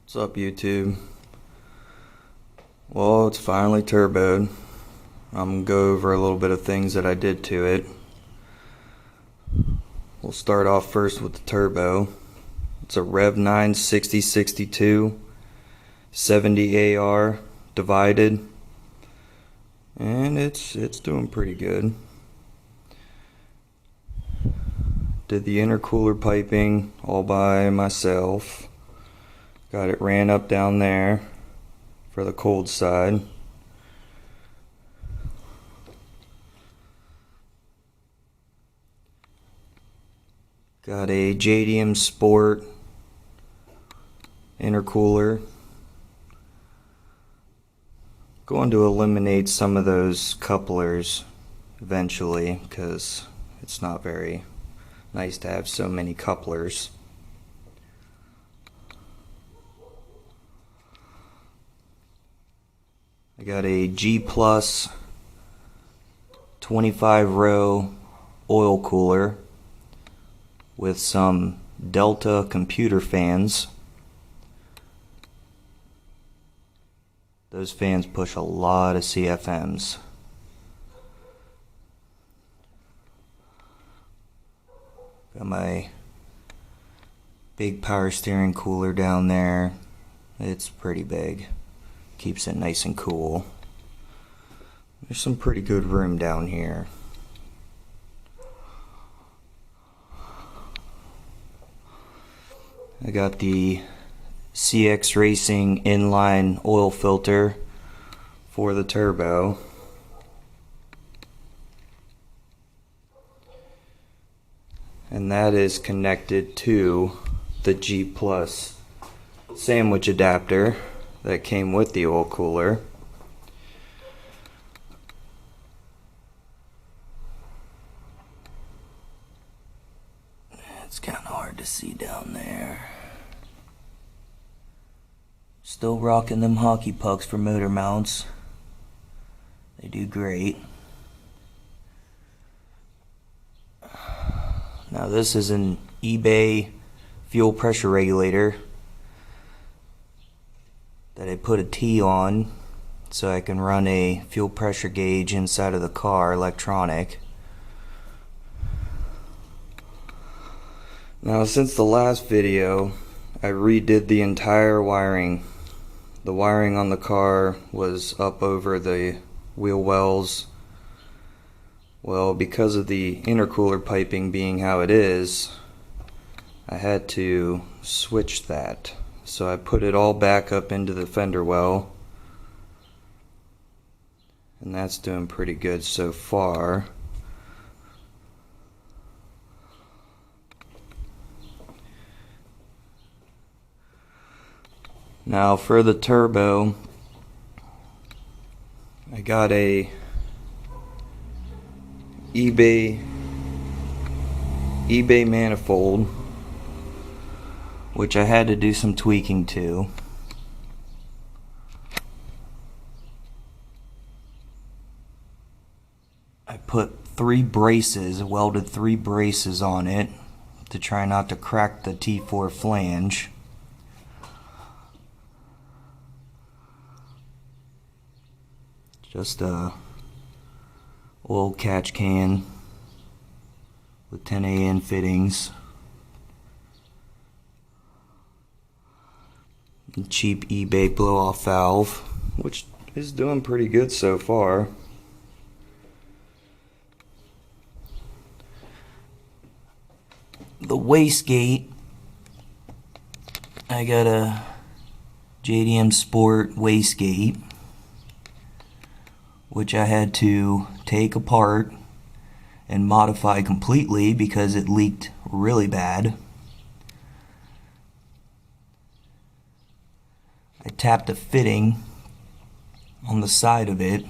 What's up, YouTube? Well, it's finally turboed. I'm gonna go over a little bit of things that I did to it. We'll start off first with the turbo. It's a Rev 9 6062 70 AR divided, and it's doing pretty good. Did the intercooler piping all by myself. Got it ran up down there for the cold side. Got a JDM Sport intercooler. Going to eliminate some of those couplers eventually because it's not very nice to have so many couplers. I got a G Plus 25 row oil cooler with some Delta computer fans. Those fans push a lot of CFMs. Got my big power steering cooler down there. It's pretty big. Keeps it nice and cool. There's some pretty good room down here. I got the CX Racing inline oil filter for the turbo. And that is connected to the G Plus sandwich adapter that came with the oil cooler. It's kind of hard to see down there. Still rocking them hockey pucks for motor mounts. They do great. Now this is an eBay fuel pressure regulator that I put a T on so I can run a fuel pressure gauge inside of the car, electronic. Now since the last video, I redid the entire wiring. The wiring on the car was up over the wheel wells. Well, because of the intercooler piping being how it is, I had to switch that. So I put it all back up into the fender well, and that's doing pretty good so far. Now for the turbo, I got a eBay manifold, which I had to do some tweaking to. I put 3 braces, welded 3 braces on it to try not to crack the T4 flange. Just a oil catch can with 10AN fittings. Cheap eBay blow-off valve, which is doing pretty good so far. The wastegate, I got a JDM Sport wastegate, which I had to take apart and modify completely because it leaked really bad. I tapped a fitting on the side of it.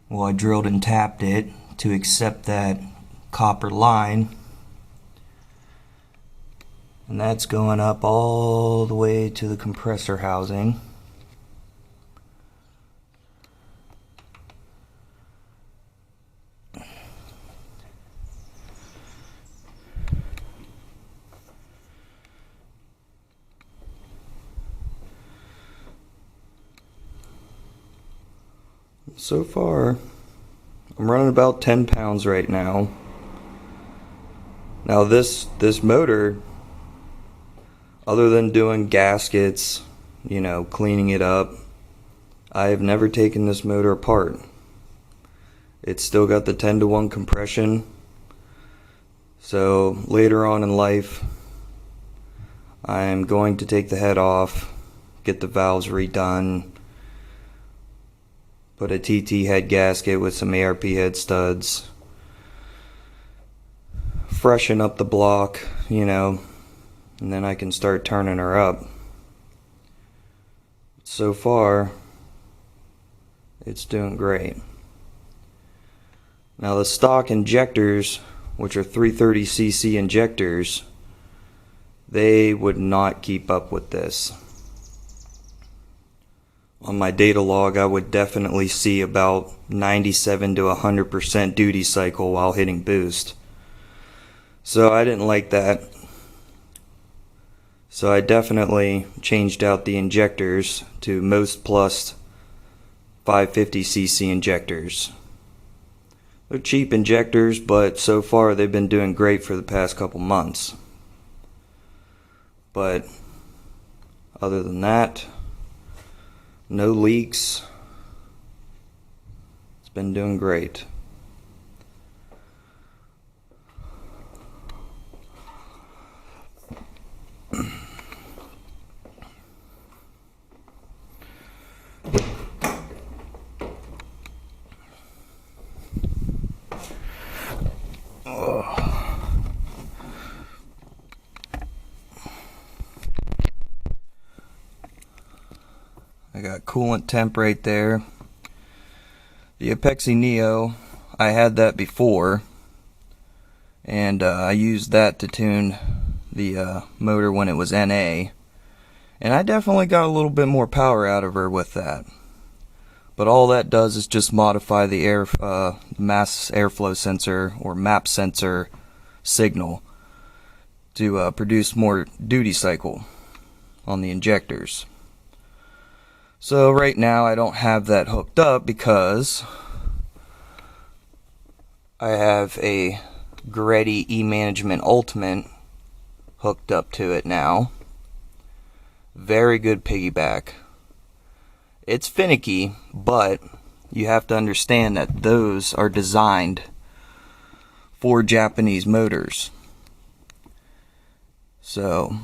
Well, I drilled and tapped it to accept that copper line, and that's going up all the way to the compressor housing. so far, I'm running about 10 pounds right now. Now this motor, other than doing gaskets, cleaning it up, I have never taken this motor apart. It's still got the 10-to-1 compression. So later on in life, I'm going to take the head off, get the valves redone, put a TT head gasket with some ARP head studs, freshen up the block, and then I can start turning her up. So far, it's doing great. Now the stock injectors, which are 330cc injectors, they would not keep up with this. On my data log, I would definitely see about 97 to 100% duty cycle while hitting boost. So I didn't like that. So I definitely changed out the injectors to Most Plus 550cc injectors. They're cheap injectors, but so far they've been doing great for the past couple months. But other than that, no leaks. It's been doing great. I got coolant temp right there. The Apexi Neo, I had that before, and I used that to tune the motor when it was NA, and I definitely got a little bit more power out of her with that. But all that does is just modify the mass airflow sensor or MAP sensor signal to produce more duty cycle on the injectors. So right now I don't have that hooked up because I have a Greddy E-Management Ultimate hooked up to it now. Very good piggyback. It's finicky, but you have to understand that those are designed for Japanese motors. So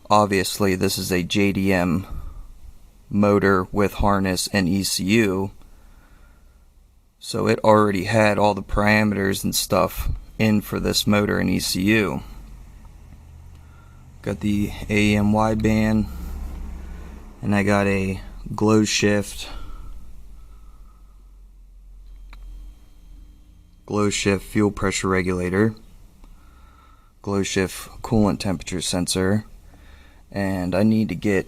obviously this is a JDM motor with harness and ECU, so it already had all the parameters and stuff in for this motor and ECU. Got the AEM wideband, and I got a glow shift fuel pressure regulator, glow shift coolant temperature sensor, and I need to get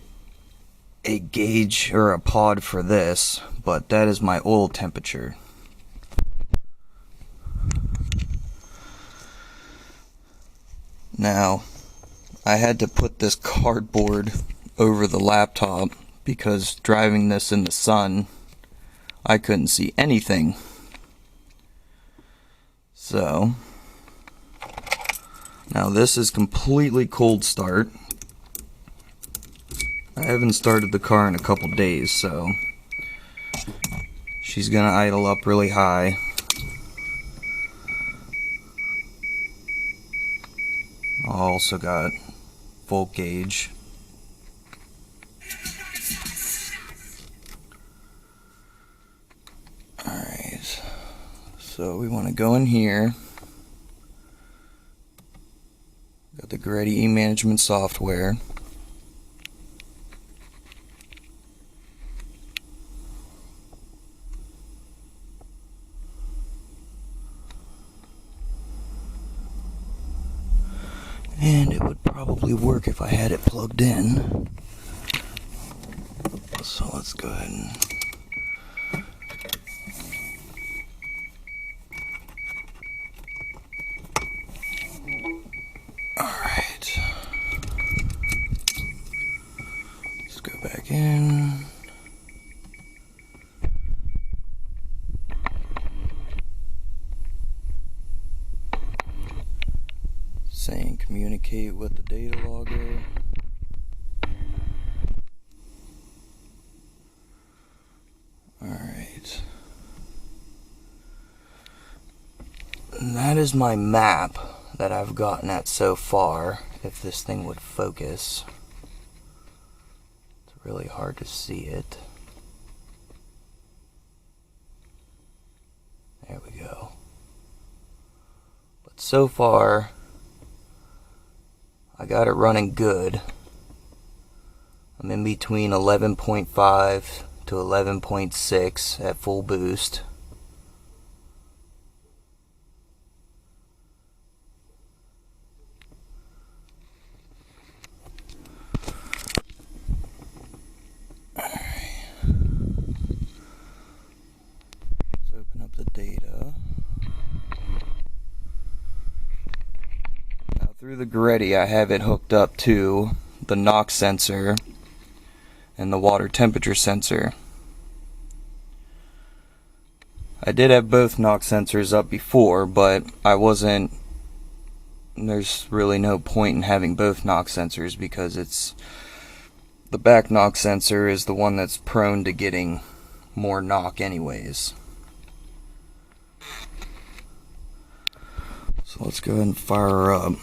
a gauge or a pod for this, but that is my oil temperature. Now, I had to put this cardboard over the laptop because driving this in the sun, I couldn't see anything. So, now this is completely cold start. I haven't started the car in a couple days, so she's gonna idle up really high. I also got full gauge. Alright, so we want to go in here. Got the Greddy E-Management software. And it would probably work if I had it plugged in. So let's go ahead and alright. Let's go back in. communicate with the data logger. Alright. And that is my map that I've gotten at so far, if this thing would focus. It's really hard to see it. There we go. But so far, I got it running good. I'm in between 11.5 to 11.6 at full boost. Data. Now through the Greddy I have it hooked up to the NOx sensor and the water temperature sensor. I did have both NOx sensors up before, but there's really no point in having both NOx sensors because the back NOx sensor is the one that's prone to getting more knock anyways. So let's go ahead and fire her up.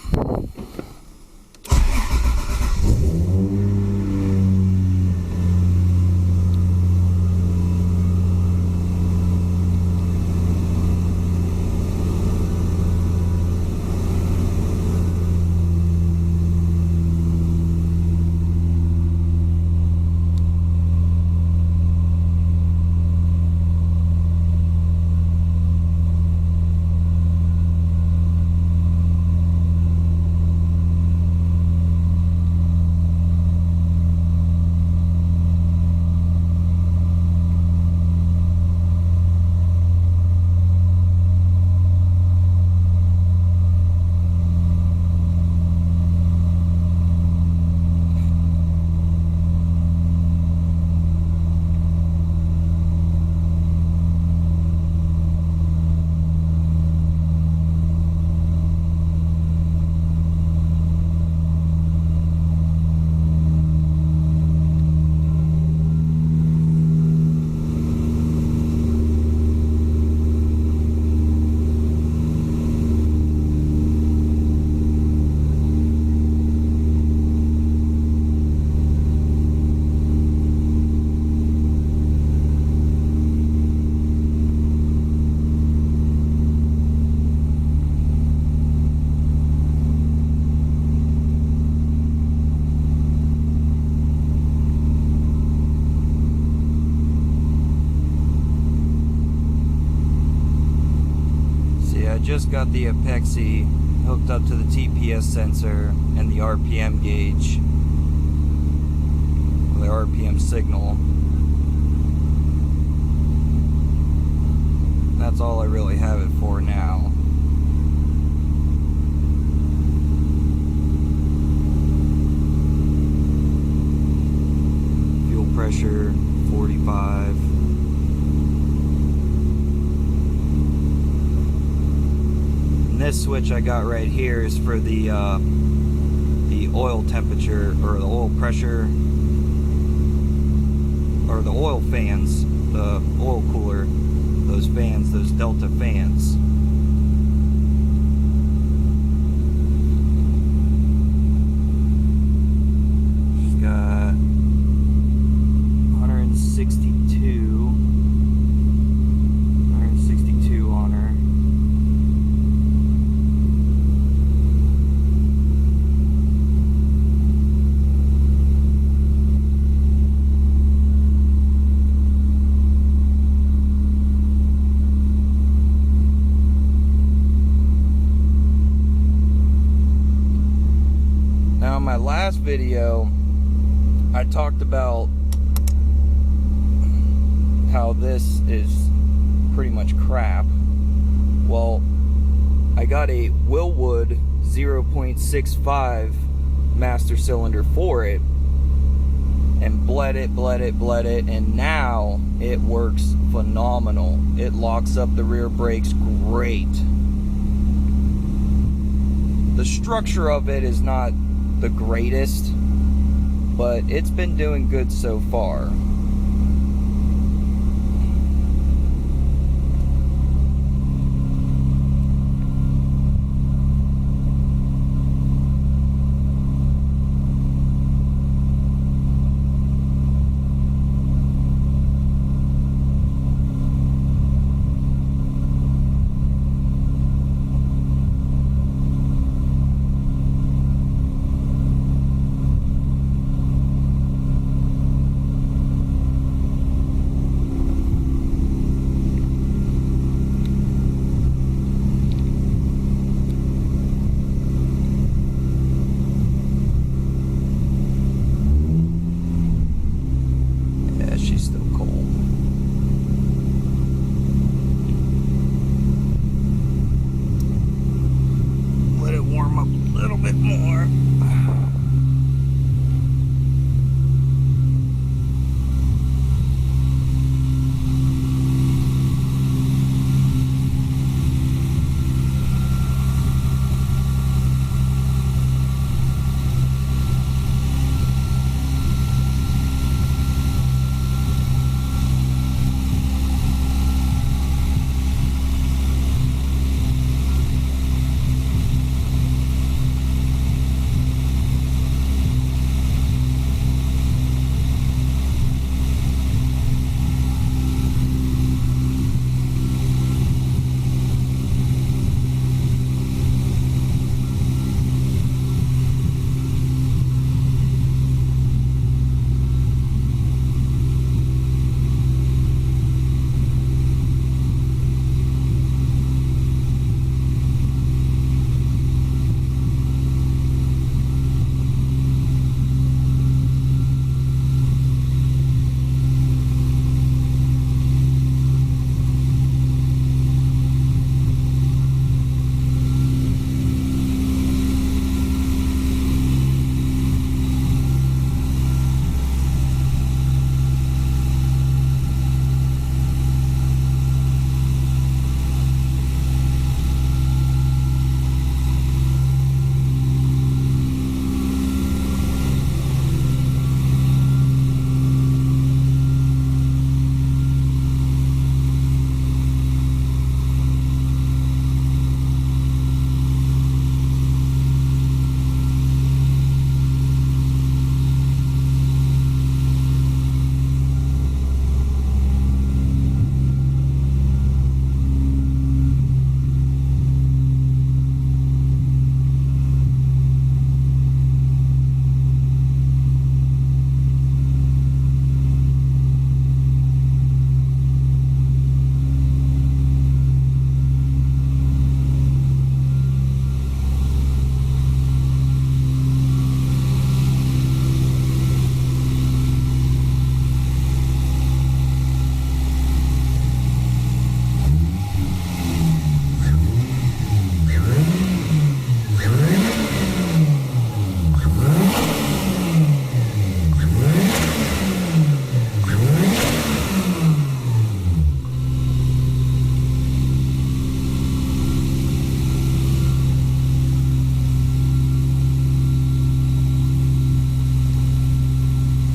Just got the Apexi hooked up to the TPS sensor and the RPM gauge, the RPM signal. That's all I really have it for now. Fuel pressure 45. This switch I got right here is for the oil temperature, or the oil pressure, or the oil fans, the oil cooler, those fans, those Delta fans. She's got 162 on her. Now in my last video, I talked about how this is pretty much crap. Well, I got a Willwood 0.65 master cylinder for it and bled it, and now it works phenomenal. It locks up the rear brakes great. The structure of it is not the greatest, but it's been doing good so far.